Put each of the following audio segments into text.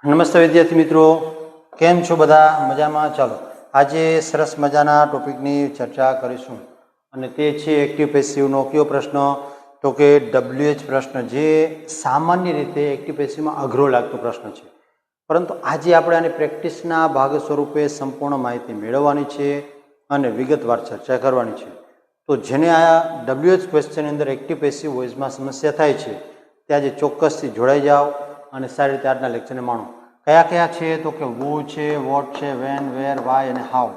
નમસ્તે વિદ્યાર્થી મિત્રો, કેમ છો બધા? મજામાં? ચાલો આજે સરસ મજાના ટોપિકની ચર્ચા કરીશું અને તે છે એક્ટિવ પેસિવનો કયો પ્રશ્ન? તો કે WH પ્રશ્ન, જે સામાન્ય રીતે એક્ટિવ પેસિવમાં અઘરો લાગતો પ્રશ્ન છે, પરંતુ આજે આપણે આની પ્રેક્ટિસના ભાગ સ્વરૂપે સંપૂર્ણ માહિતી મેળવવાની છે અને વિગતવાર ચર્ચા કરવાની છે. તો જેને આ WH ક્વેશ્ચનની અંદર એક્ટિવ પેસિવ વોઇસમાં સમસ્યા થાય છે તે આજે ચોક્કસથી જોડાઈ જાઓ અને સારી રીતે આજના લેક્ચરને માણો. કયા કયા છે? તો કે વુ છે, વોટ છે, વેન, વેર, વાય અને હાઉ.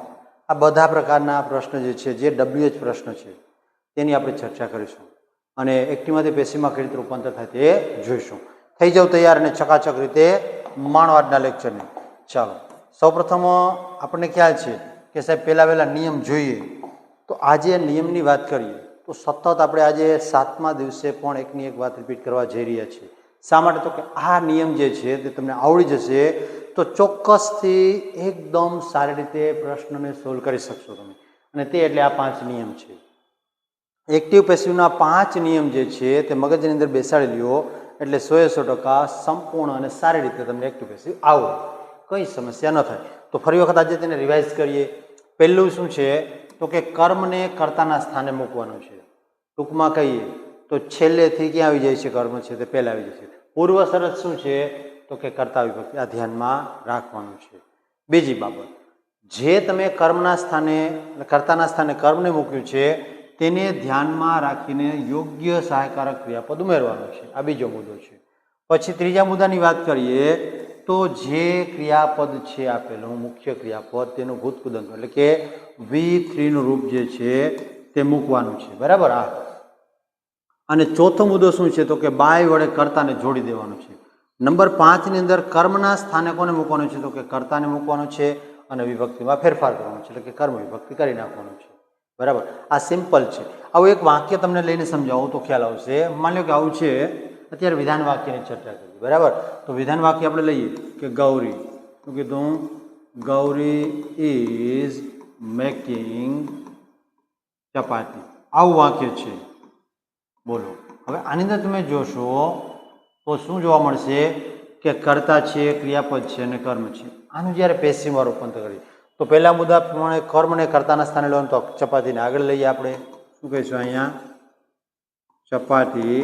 આ બધા પ્રકારના પ્રશ્ન જે છે, જે WH પ્રશ્ન છે, તેની આપણે ચર્ચા કરીશું અને એક્ટિવમાંથી પેસિવમાં કઈ રીતે રૂપાંતર થાય તે જોઈશું. થઈ જાવ તૈયાર અને ચકાચક રીતે માણો આજના લેક્ચરને. ચાલો, સૌપ્રથમ આપણને ખ્યાલ છે કે સાહેબ પહેલા નિયમ જોઈએ. તો આજે નિયમની વાત કરીએ તો સતત આપણે આજે 7મા દિવસે પણ એકની એક વાત રિપીટ કરવા જઈ રહ્યા છીએ. શા માટે? તો કે આ નિયમ જે છે તે તમને આવડી જશે તો ચોક્કસથી એકદમ સારી રીતે પ્રશ્નને સોલ્વ કરી શકશો તમે. અને તે એટલે આ 5 નિયમ છે. એક્ટિવ પેસિવના 5 નિયમ જે છે તે મગજની અંદર બેસાડી લ્યો એટલે 100% સંપૂર્ણ અને સારી રીતે તમને એક્ટિવ પેસિવ આવડે, કંઈ સમસ્યા ન થાય. તો ફરી વખત આજે તેને રિવાઇઝ કરીએ. પહેલું શું છે? તો કે કર્મને કર્તાના સ્થાને મૂકવાનું છે. ટૂંકમાં કહીએ તો છેલ્લેથી ક્યાં આવી જાય છે? કર્મ છે તે પહેલા આવી જાય છે. પૂર્વ શરત શું છે? તો કે કર્તા વિભક્તિ. આ ધ્યાનમાં રાખવાનું છે. બીજી બાબત, જે તમે કર્મના સ્થાને કર્તાના સ્થાને કર્મને મૂક્યું છે તેને ધ્યાનમાં રાખીને યોગ્ય સહાયકારક ક્રિયાપદ ઉમેરવાનું છે. આ બીજો મુદ્દો છે. પછી ત્રીજા મુદ્દાની વાત કરીએ તો જે ક્રિયાપદ છે આપેલું મુખ્ય ક્રિયાપદ તેનું ભૂતકૃદંત એટલે કે V3 નું રૂપ જે છે તે મૂકવાનું છે. બરાબર? આ અને ચોથો મુદ્દો શું છે? તો કે બાય વડે કર્તાને જોડી દેવાનું છે. નંબર 5 ની અંદર કર્મના સ્થાને કોને મૂકવાનું છે? તો કે કર્તાને મૂકવાનું છે અને વિભક્તિમાં ફેરફાર કરવાનો છે, એટલે કે કર્મ વિભક્તિ કરી નાખવાનું છે. બરાબર? આ સિમ્પલ છે. આવું એક વાક્ય તમને લઈને સમજાવું તો ખ્યાલ આવશે. માની લો કે આવું છે, અત્યારે વિધાન વાક્યની ચર્ચા કરીએ. બરાબર? તો વિધાન વાક્ય આપણે લઈએ કે ગૌરી, શું કીધું? ગૌરી ઇઝ મેકિંગ ચપાતી. આવું વાક્ય છે. બોલો, હવે આની અંદર તમે જોશો તો શું જોવા મળશે? કે કર્તા છે, ક્રિયાપદ છે અને કર્મ છે. આનું જ્યારે પેસિવમાં રૂપાંતર કરીએ તો પહેલા મુદ્દા પ્રમાણે કર્મને કર્તાના સ્થાને લો તો ચપાતીને આગળ લઈએ આપણે. શું કહીશું અહીંયા? ચપાતી.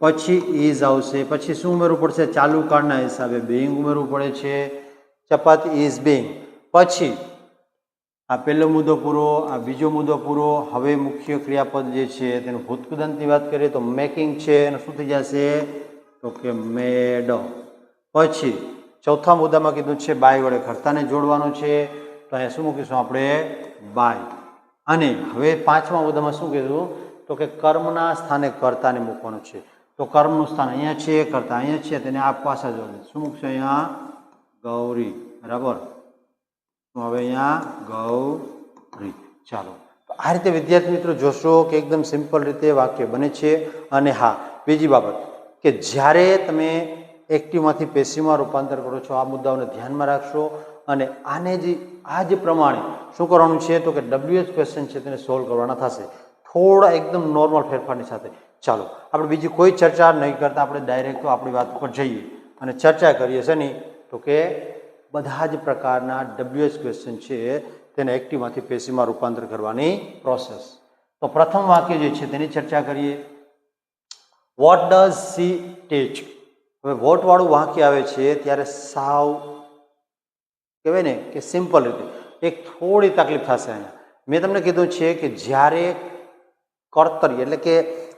પછી ઇઝ આવશે. પછી શું ઉમેરવું પડશે? ચાલુ કાળના હિસાબે બિંગ ઉમેરવું પડે છે. ચપાતી ઇઝ બિંગ. પછી આ પહેલો મુદ્દો પૂરો, આ બીજો મુદ્દો પૂરો. હવે મુખ્ય ક્રિયાપદ જે છે તેનું ભૂતકૃદંતની વાત કરીએ તો મેકિંગ છે અને શું થઈ જશે? તો કે મેડ. પછી ચોથા મુદ્દામાં કીધું છે બાય વડે કર્તાને જોડવાનું છે, તો અહીંયા શું મૂકીશું આપણે? બાય. અને હવે 5મા મુદ્દામાં શું કીધું? તો કે કર્મના સ્થાને કર્તાને મૂકવાનું છે. તો કર્મનું સ્થાન અહીંયા છે, કર્તા અહીંયા છે, તેને આ પાછા જોડે શું મૂકશે? અહીંયા ગૌરી. બરાબર? હવે અહીંયા ગૌરી. ચાલો, આ રીતે વિદ્યાર્થી મિત્રો જોશો કે એકદમ સિમ્પલ રીતે વાક્ય બને છે. અને હા, બીજી બાબત કે જ્યારે તમે એક્ટિવમાંથી પેસિવમાં રૂપાંતર કરો છો આ મુદ્દાઓને ધ્યાનમાં રાખશો અને આને આ જ પ્રમાણે શું કરવાનું છે? તો કે WH ક્વેશ્ચન છે તેને સોલ્વ કરવાના થશે, થોડા એકદમ નોર્મલ ફેરફારની સાથે. ચાલો, આપણે બીજી કોઈ ચર્ચા નહીં કરતા આપણે ડાયરેક્ટ તો આપણી વાત ઉપર જઈએ અને ચર્ચા કરીએ છે નહીં તો કે બધા જ પ્રકારના WH ક્વેશ્ચન છે તેને એક્ટિવમાંથી પેસિવમાં રૂપાંતર કરવાની પ્રોસેસ. તો પ્રથમ વાક્ય જે છે તેની ચર્ચા કરીએ. વોટ ડઝ સી ટીચ? હવે વોટ વાળું વાક્ય આવે છે ત્યારે સાવ કહેવાય ને કે સિમ્પલ રીતે એક થોડી તકલીફ થશે. અહીંયા મેં તમને કીધું છે કે જ્યારે કર્તરી એટલે કે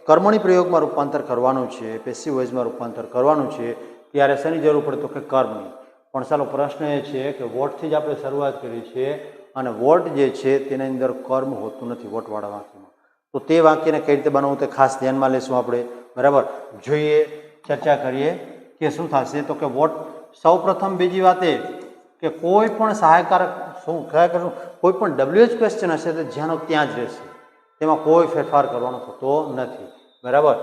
કર્મણી પ્રયોગમાં રૂપાંતર કરવાનું છે, પેસિવ વોઇસમાં રૂપાંતર કરવાનું છે, ત્યારે શેની જરૂર પડે? તો કે કર્મની. પણ ચાલો પ્રશ્ન એ છે કે વોટથી જ આપણે શરૂઆત કરી છે અને વોટ જે છે તેની અંદર કર્મ હોતું નથી વોટવાળા વાક્યમાં. તો તે વાક્યને કઈ રીતે બનાવવું તે ખાસ ધ્યાનમાં લેશું આપણે. બરાબર? જોઈએ, ચર્ચા કરીએ કે શું થશે. તો કે વોટ સૌ પ્રથમ બીજી વાત એ કે કોઈ પણ સહાયકારક કોઈ પણ WH ક્વેશ્ચન હશે તો જ્યાંનો ત્યાં જ રહેશે, તેમાં કોઈ ફેરફાર કરવાનો થતો નથી. બરાબર?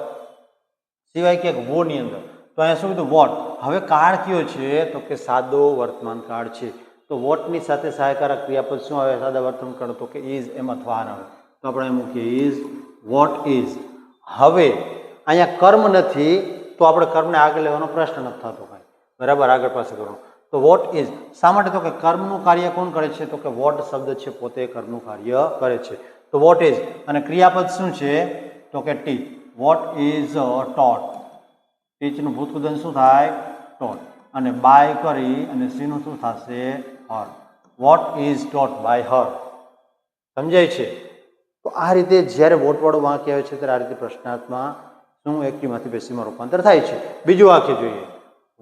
સિવાય કે વોની અંદર તો અહીંયા શું કીધું? વોટ. હવે કાળ કયો છે? તો કે સાદો વર્તમાન કાળ છે. તો વોટની સાથે સહાયકારક ક્રિયાપદ શું આવે? સાદા વર્તમાન કાળ. તો કે ઇઝ એમ અથવા આર આવે. તો આપણે એમ મૂકીએ ઇઝ. What is. હવે અહીંયા કર્મ નથી તો આપણે કર્મને આગળ લેવાનો પ્રશ્ન નથી થતો કાંઈ. બરાબર? આગળ પાસે કરવાનો. તો તો વોટ ઇઝ શા માટે? તો કે કર્મનું કાર્ય કોણ કરે છે? તો કે વોટ શબ્દ છે પોતે કર્મનું કાર્ય કરે છે. તો વોટ ઇઝ અને ક્રિયાપદ શું છે? તો કે ટીચ. What is ટોટ. ટીચનું ભૂતકૃદન શું થાય? ટોટ. અને બાય કરી અને સીનું શું થશે? હર. What is ટોટ by her. સમજાય છે? તો આ રીતે જ્યારે વોટવાળું વાક્ય આવે છે ત્યારે આ રીતે પ્રશ્નાર્થમાં શું એક્ટિવમાંથી પેસિવમાં રૂપાંતર થાય છે. બીજું વાક્ય જોઈએ.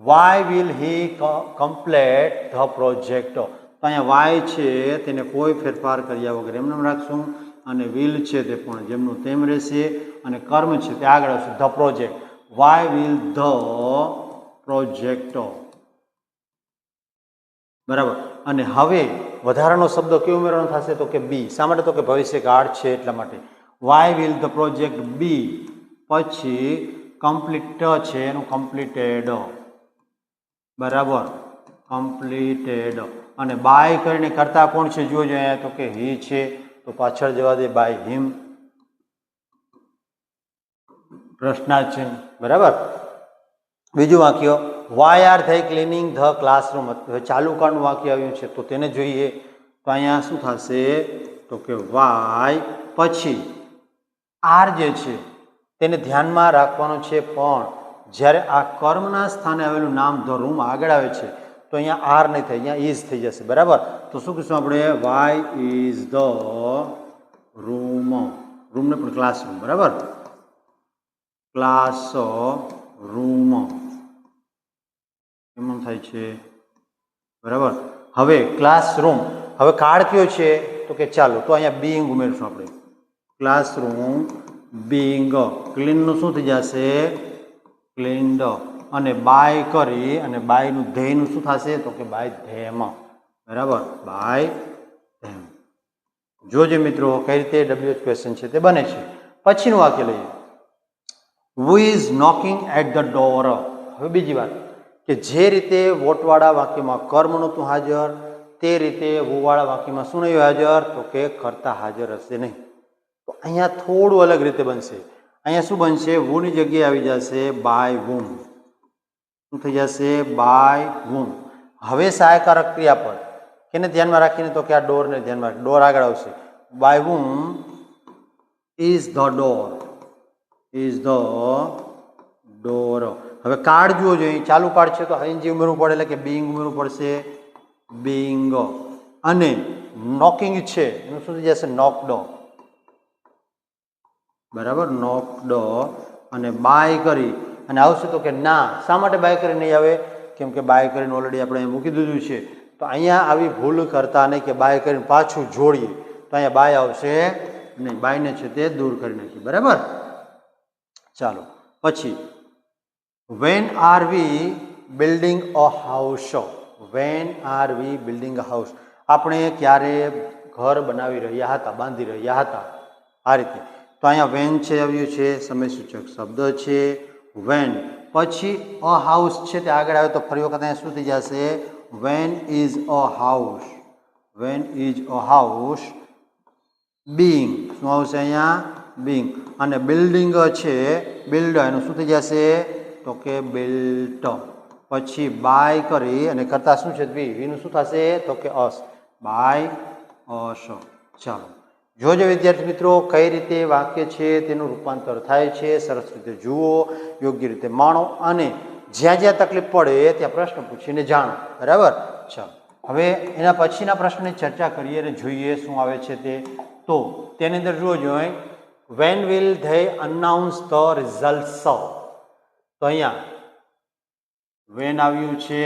Why will he complete the project. તો અહીંયા વાય છે તેને કોઈ ફેરફાર કર્યા વગર એમને રાખશું અને વિલ છે તે પણ જેમનું તેમ રહેશે અને કર્મ છે તે આગળ આવશે the project. Why will the project. બરાબર. અને હવે વધારાનો શબ્દ કયો ઉમેરવાનો થશે? તો કે બી. શા માટે? તો કે ભવિષ્યકાળ છે એટલા માટે. વાય વિલ ધ પ્રોજેક્ટ બી. પછી કમ્પ્લીટ છે એનું કમ્પ્લીટેડ. બરાબર, કમ્પ્લીટેડ. અને બાય કરીને કરતા કોણ છે? જુઓ જોઈએ તો કે હી છે તો પાછળ જવા દે બાય હિમ. પ્રશ્નાર્થ છે. બરાબર. બીજું વાક્ય વાય આર થઈ ક્લિનિંગ ધ ક્લાસરૂમ. હવે ચાલુ કાળનું વાક્ય આવ્યું છે તો તેને જોઈએ. તો અહીંયા શું થશે? તો કે વાય પછી આર જે છે તેને ધ્યાનમાં રાખવાનું છે પણ જ્યારે આ કર્મના સ્થાને આવેલું નામ ધ રૂમ આગળ આવે છે તો અહીંયા આર નહીં થાય, અહીંયા ઇઝ થઈ જશે. બરાબર. તો શું કહીશું આપણે? Why is the room. રૂમને પણ ક્લાસરૂમ. બરાબર, ક્લાસ રૂમ એમ થાય છે. બરાબર. હવે ક્લાસરૂમ, હવે કાળ કયો છે? તો કે ચાલો તો અહીંયા બીઈંગ ઉમેરશું આપણે. Classroom being. ક્લીનનું શું થઈ જશે? ક્લીન્ડ. અને બાય કરી અને બાયનું ધ્યેયનું શું થશે? તો કે બાય ધેમ. બરાબર, બાય ધેમ. જોજે મિત્રો કઈ રીતે ડબલ્યુએચ ક્વેશ્ચન છે તે બને છે. પછીનું વાક્ય લઈએ. Who is knocking at the door. હવે બીજી વાત કે જે રીતે વોટવાળા વાક્યમાં કર્મ નહોતું હાજર તે રીતે હુવાળા વાક્યમાં શું નહીં હાજર? તો કે કર્તા હાજર હશે નહીં. તો અહીંયા થોડું અલગ રીતે બનશે. અહીંયા શું બનશે? વુની જગ્યાએ આવી જશે બાય વુમ. શું થઈ જશે? By whom. હવે સહાયકારક ક્રિયાપદ કેને ધ્યાનમાં રાખીને? તો કે આ ડોરને ધ્યાનમાં રાખી. ડોર આગળ આવશે. By whom is the door. Is the door. હવે કાર્ડ જુઓ જોઈએ. ચાલુ કાર્ડ છે તો એનજી ઉમેરવું પડે એટલે કે બીઈંગ ઉમેરવું પડશે. બીઈંગ. અને નોકિંગ છે એનું શું થઈ જશે? નોકડ. બરાબર, નોકડ. અને બાય કરી અને આવશે તો કે ના. શા માટે બાય કરી નહીં આવે? કેમ કે બાય કરીને ઓલરેડી આપણે મૂકી દીધું છે. તો અહીંયા આવી ભૂલ કરતા નહીં કે બાય કરીને પાછું જોડીએ તો અહીંયા બાય આવશે નહીં. બાયને છે તે દૂર કરી નાખીએ. બરાબર. ચાલો પછી when are we building a house. When are we building a house. આપણે ક્યારે ઘર બનાવી રહ્યા હતા, બાંધી રહ્યા હતા, આ રીતે. તો અહીંયા વેન છે આવ્યું છે, સમયસૂચક શબ્દ છે વેન. પછી અ હાઉસ છે તે આગળ આવે તો ફરી વખત અહીંયા શું થઈ જશે? When is a house. When is a house being. શું આવશે અહીંયા? બીંગ. અને બિલ્ડિંગ છે બિલ્ડ એનું શું થઈ જશે? તો કે બિલ્ટ. પછી બાય કરી અને કરતા શું છે? વીનું શું થશે? તો કે અસ. બાય અસ. ચાલો જોજો વિદ્યાર્થી મિત્રો કઈ રીતે વાક્ય છે તેનું રૂપાંતર થાય છે. સરસ રીતે જુઓ, યોગ્ય રીતે માણો અને જ્યાં જ્યાં તકલીફ પડે ત્યાં પ્રશ્ન પૂછીને જાણો. બરાબર. ચાલો હવે એના પછીના પ્રશ્નની ચર્ચા કરીએ અને જોઈએ શું આવે છે તે. તો તેની અંદર જુઓ જોઈએ when will they announce the results. તો અહીંયા વેન આવ્યું છે,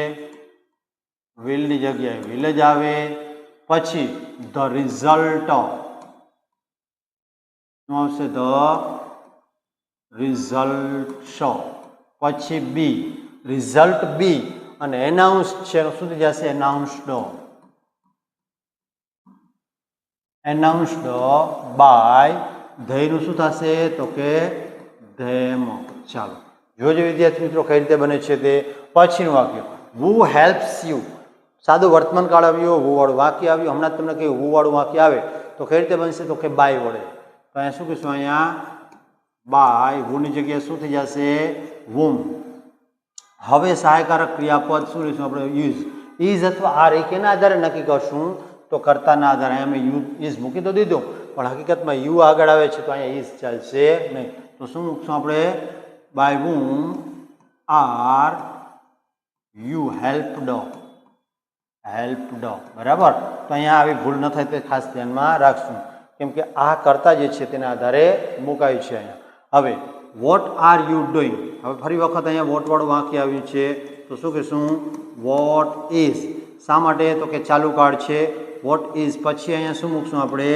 વિલની જગ્યાએ વિલ જ આવે. પછી ધ રિઝલ્ટ શું આવશે? The result. પછી બી રિઝલ્ટ બી અને એનાઉન્સ છે શું થઈ જશે? એનાઉન્સડ. એનાઉન્સડ બાય ધેયનું શું થશે? તો કે ધેમ. ચાલો જોજો વિદ્યાર્થી મિત્રો કઈ રીતે બને છે તે. પછીનું વાક્ય હુ હેલ્પ્સ યુ. સાદું વર્તમાન કાળ આવ્યું, હુ વાળું વાક્ય આવ્યું. હમણાં જ તમને કહ્યું હુ વાળું વાક્ય આવે તો કઈ રીતે બનશે? તો કે બાય વડે. તો અહીંયા શું કહીશું? અહીંયા બાય. હુની જગ્યાએ શું થઈ જશે? વુમ. હવે સહાયકારક ક્રિયાપદ શું લઈશું આપણે? યુઝ. ઇઝ અથવા આર એ કેના આધારે નક્કી કરશું તો કર્તાના આધારે. અહીંયા મેં યુ ઇઝ મૂકી તો દીધું પણ હકીકતમાં યુ આગળ આવે છે તો અહીંયા ઇઝ ચાલશે નહીં. તો શું મૂકશું આપણે? By whom are you helped. બરાબર. તો અહીંયા આવી ભૂલ ન થાય તે ખાસ ધ્યાનમાં રાખશું કેમ કે આ કર્તા જે છે તેના આધારે મુકાયું છે અહીંયા. હવે વોટ આર યુ ડુઈંગ. હવે ફરી વખત અહીંયા વોટ વાળું વાક્ય આવ્યું છે તો શું કહીશું? What is. શા માટે? તો કે ચાલુ કાળ છે. વોટ ઇઝ પછી અહીંયા શું મૂકશું આપણે?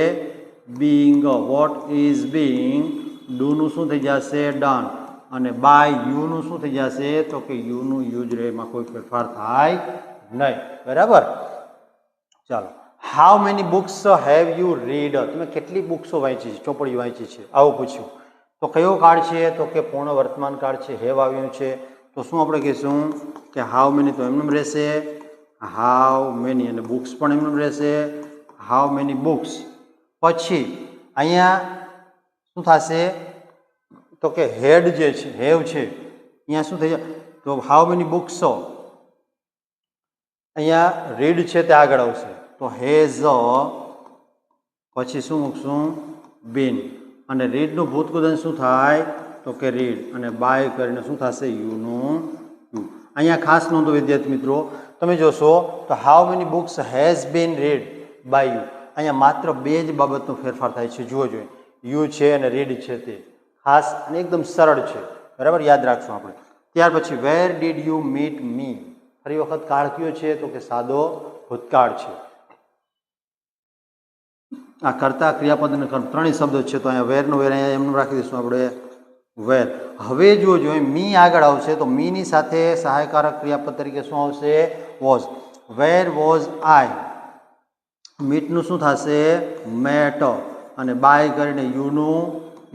બીંગ. What is being. ડુનું શું થઈ જશે? ડન. અને બાય યુનું શું થઈ જશે? તો કે યુનું યુઝ રહે, એમાં કોઈ ફેરફાર થાય નહીં. બરાબર. ચાલો. How many books have you read. તમે કેટલી બુક્સો વાંચી છે, ચોપડીઓ વાંચી છે, આવું પૂછ્યું. તો કયો કાળ છે? તો કે પૂર્ણ વર્તમાન કાળ છે, હેવ આવ્યું છે. તો શું આપણે કહીશું કે હાઉ મેની તો એમનેમ રહેશે, હાઉ મેની, અને બુક્સ પણ એમનેમ રહેશે, હાઉ મેની બુક્સ. પછી અહીંયા શું થશે? તો કે હેડ જે છે, હેવ છે, અહીંયા શું થઈ જાય? તો હાઉ મેની બુક્સો. અહીંયા રીડ છે તે આગળ આવશે તો હેઝ. પછી શું મૂકશું? બીન. અને રીડનું ભૂતકૃદન શું થાય? તો કે રીડ. અને બાય કરીને શું થશે? યુનું યુ. અહીંયા ખાસ નોંધો વિદ્યાર્થી મિત્રો, તમે જોશો તો how many books has been read by you. અહીંયા માત્ર બે જ બાબતનો ફેરફાર થાય છે. જુઓ જોઈએ, યુ છે અને રીડ છે તે ખાસ અને એકદમ સરળ છે. બરાબર, યાદ રાખશું આપણે. ત્યાર પછી વેર ડીડ યુ મીટ મી. ફરી વખત કાળ કયો છે? તો કે સાદો ભૂતકાળ છે. આ કર્તા, ક્રિયાપદ અને કર્મ ત્રણેય શબ્દો છે તો અહીંયા વેરનો વેર અહીંયા એમનું રાખી દઈશું આપણે વેર. હવે જો જોઈએ મી આગળ આવશે તો મીની સાથે સહાયકારક ક્રિયાપદ તરીકે શું આવશે? વોઝ. વેર વોઝ આઈ. મીટનું શું થશે? મેટ. અને બાય કરીને યુનું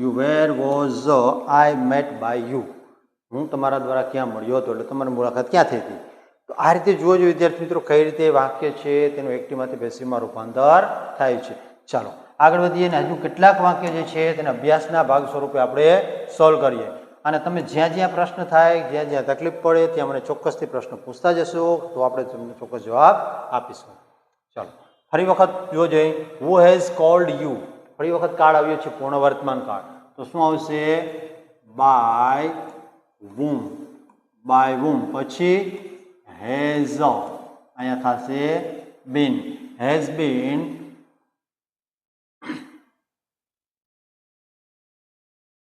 you. Where was I met by you. હું તમારા દ્વારા ક્યાં મળ્યો હતો, એટલે તમારી મુલાકાત ક્યાં થઈ હતી. તો આ રીતે જુઓ જો વિદ્યાર્થી મિત્રો કઈ રીતે વાક્ય છે તેનું એક્ટિવમાંથી પેસિવમાં રૂપાંતર થાય છે. ચાલો આગળ વધીએ ને હજુ કેટલાક વાક્ય જે છે તેને અભ્યાસના ભાગ સ્વરૂપે આપણે સોલ્વ કરીએ. અને તમે જ્યાં જ્યાં પ્રશ્ન થાય, જ્યાં જ્યાં તકલીફ પડે ત્યાં મને ચોક્કસથી પ્રશ્ન પૂછતા જશો તો આપણે તમને ચોક્કસ જવાબ આપીશું. ચાલો ફરી વખત જો જોઈએ, હુ હેઝ કોલ્ડ યુ. ફરી વખત કાળ આવ્યો છે પૂર્ણ વર્તમાન કાળ તો શું આવશે? By whom. By whom. પછી હેઝ. અહીંયા થશે બીન. Has been.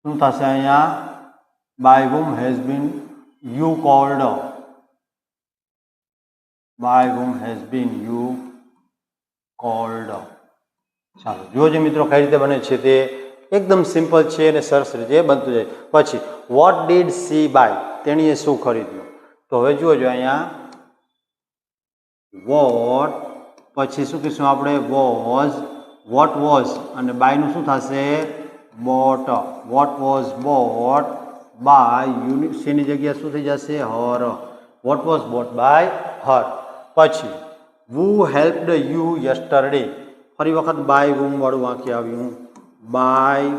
શું થશે અહીંયા? By whom has been you called. By whom has been you called. ચાલો જોજો મિત્રો કઈ રીતે બને છે તે એકદમ સિમ્પલ છે અને સરસ રીતે બનતું જાય. પછી વોટ ડીડ સી બાય. તેણીએ શું ખરીદ્યું. તો હવે જોજો અહીંયા વોટ પછી શું કહીશું આપણે? વોઝ. વોટ વોઝ અને બાયનું શું થશે? Bought. What was bought by you. સીની જગ્યા શું થઈ જશે? Her. What was bought by her. પછી who helped you yesterday. ફરી વખત બાય whom વાળું વાક્ય આવ્યું. By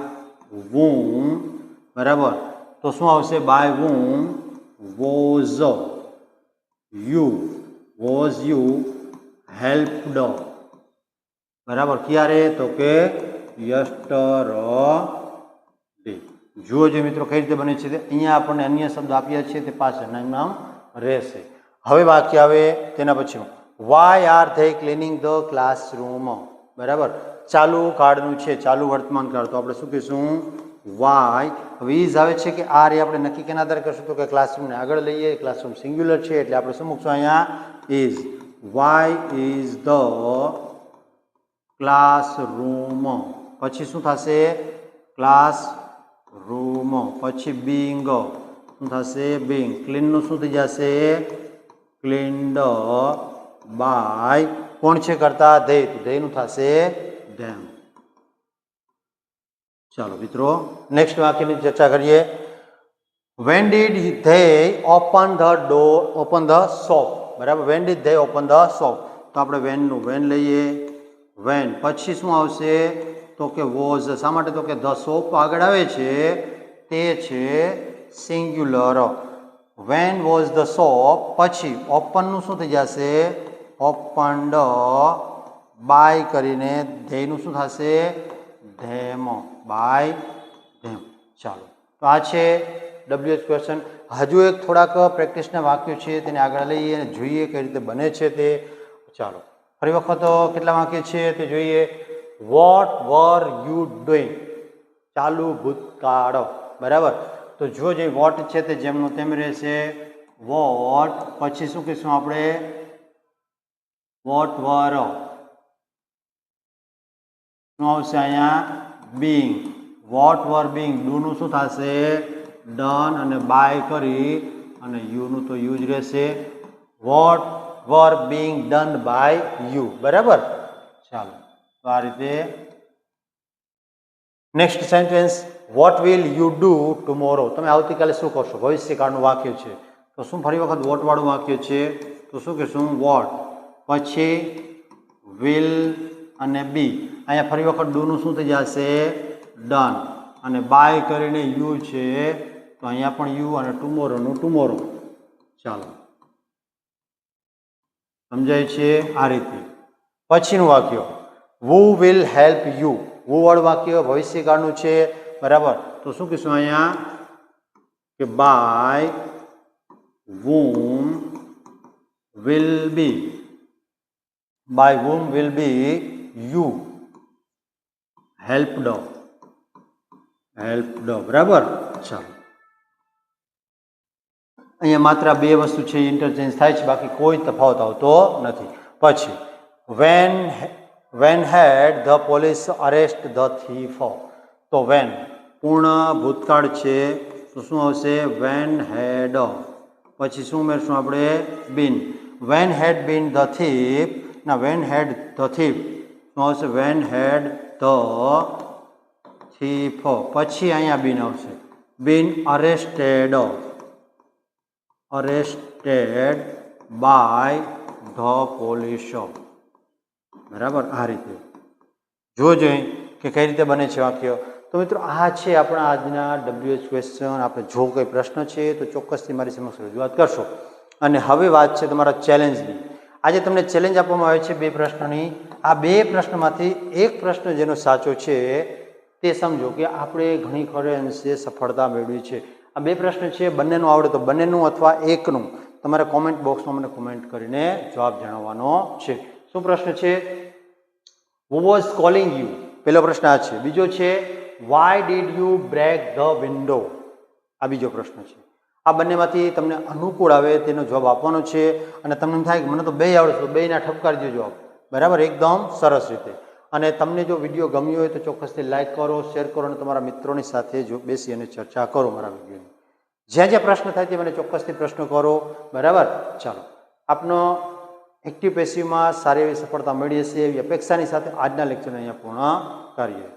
whom. બરાબર. તો શું આવશે? By whom was you. was you helped. બરાબર. ક્યારે? તો કે yesterday. જુઓ જો મિત્રો કઈ રીતે બને છે તે. અહીંયા આપણને અન્ય શબ્દ આપ્યા છે તે પાછળના નામ રહેશે. હવે વાક્ય આવે તેના પછી why are they cleaning the classroom. બરાબર. ચાલુ કાળનું છે, ચાલુ વર્તમાન કાળ તો આપણે શું કહીશું? વાય. હવે ઇઝ આવે છે કે આર એ આપણે નક્કી કેના આધારે કરશું? તો કે ક્લાસરૂમને આગળ લઈએ. ક્લાસરૂમ સિંગ્યુલર છે એટલે આપણે શું મૂકશું અહીંયા? Is. Why is the classroom. પછી શું થશે? ક્લાસરૂમ. પછી બીંગ. શું થશે? બીંગ. ક્લીનનું શું થઈ જશે? Cleaned by. કોણ છે કરતા? ધેય. તો ધેયનું થશે ધેમ. ચાલો મિત્રો નેક્સ્ટ વાક્યની ચર્ચા કરીએ. When did they open the door, open the shop. બરાબર. When did they open the shop તો આપણે વેનનું વેન લઈએ. વેન પછી શું આવશે? તો કે વોઝ. શા માટે? તો કે ધ શોપ આગળ આવે છે તે છે singular. When was the shop. પછી ઓપનનું શું થઈ જશે? ઓપન્ડ બાય કરીને ધેયનું શું થશે? ધેમ, બાય ધેમ. ચાલો, તો આ છે WH ક્વેશ્ચન. હજુ એક થોડાક પ્રેક્ટિસના વાક્યો છે તેને આગળ લઈએ અને જોઈએ કઈ રીતે બને છે તે. ચાલો, ફરી વખત કેટલા વાક્ય છે તે જોઈએ. What were you doing? ચાલુ ભૂતકાળ, બરાબર. તો જો જે વોટ છે તે જેમનું તેમ રહેશે. વોટ પછી શું કહીશું આપણે? વોટ વર શું આવશે અહીંયા? બીંગ. વોટ વર બીંગ, ડુનું શું થશે? ડન, અને બાય કરી અને યુનું તો યુ જ રહેશે. What were being done by you, બરાબર. ચાલો, તો આ રીતે. Next sentence, what will you do tomorrow? તમે આવતીકાલે શું કરશો? ભવિષ્યકાળનું વાક્ય છે. તો શું ફરી વખત વોટ વાળું વાક્ય છે? તો શું કહેશું? વોટ પછી વિલ અને બી. અહીંયા ફરી વખત ડુનું શું થઈ જશે? ડન, અને બાય કરીને યુ છે તો અહીંયા પણ યુ અને ટુમોરોનું ટુમોરો. ચાલો, સમજાય છે આ રીતે. પછીનું વાક્ય, વુ વિલ હેલ્પ યુ? વુ વાળું વાક્ય ભવિષ્યકાળનું છે, બરાબર. તો શું કહીશું અહીંયા? કે by whom will be, by whom will be you helped, બરાબર. ચાલો, અહીંયા માત્ર બે વસ્તુ છે ઇન્ટરચેન્જ થાય છે, બાકી કોઈ તફાવત આવતો નથી. પછી when had the police arrest the thief? તો when પૂર્ણ ભૂતકાળ છે તો શું આવશે? when had. પછી શું ઉમેરશું આપણે? been. when had been the thief, ના when had the thief શું આવશે? when had the thief. પછી અહીંયા been આવશે. been arrested by the police, બરાબર. આ રીતે જોજો કે કઈ રીતે બને છે વાક્ય. તો મિત્રો આ છે આપણા આજના WH ક્વેશ્ચન. આપણે જો કોઈ પ્રશ્ન છે તો ચોક્કસથી મારી સમક્ષ રજૂઆત કરશો. અને હવે વાત છે તમારા ચેલેન્જની. આજે તમને ચેલેન્જ આપવામાં આવે છે બે પ્રશ્નની. આ બે પ્રશ્નમાંથી એક પ્રશ્ન જેનો સાચો છે તે સમજો કે આપણે ઘણી ખરે અંશે સફળતા મેળવી છે. આ બે પ્રશ્ન છે, બંનેનું આવડે તો બંનેનું અથવા એકનું તમારે કોમેન્ટ બોક્સમાં મને કોમેન્ટ કરીને જવાબ જણાવવાનો છે. શું પ્રશ્ન છે? Who was calling you? પહેલો પ્રશ્ન આ છે. બીજો છે why did you break the window? આ બીજો પ્રશ્ન છે. આ બંનેમાંથી તમને અનુકૂળ આવે તેનો જવાબ આપવાનો છે. અને તમને એમ થાય કે મને તો બે આવડે છે, તો બેના ઠપકારી દો જવાબ, બરાબર, એકદમ સરસ રીતે. અને તમને જો વિડીયો ગમ્યો હોય તો ચોક્કસથી લાઇક કરો, શેર કરો અને તમારા મિત્રોની સાથે જો બેસી અને ચર્ચા કરો મારા વિડીયોની. જ્યાં જ્યાં પ્રશ્ન થાય તે મને ચોક્કસથી પ્રશ્ન કરો, બરાબર. ચાલો, આપનો એક્ટિવ પેસિવમાં સારી એવી સફળતા મળી હશે એવી અપેક્ષાની સાથે આજના લેક્ચરને અહીંયા પૂર્ણ કરીએ.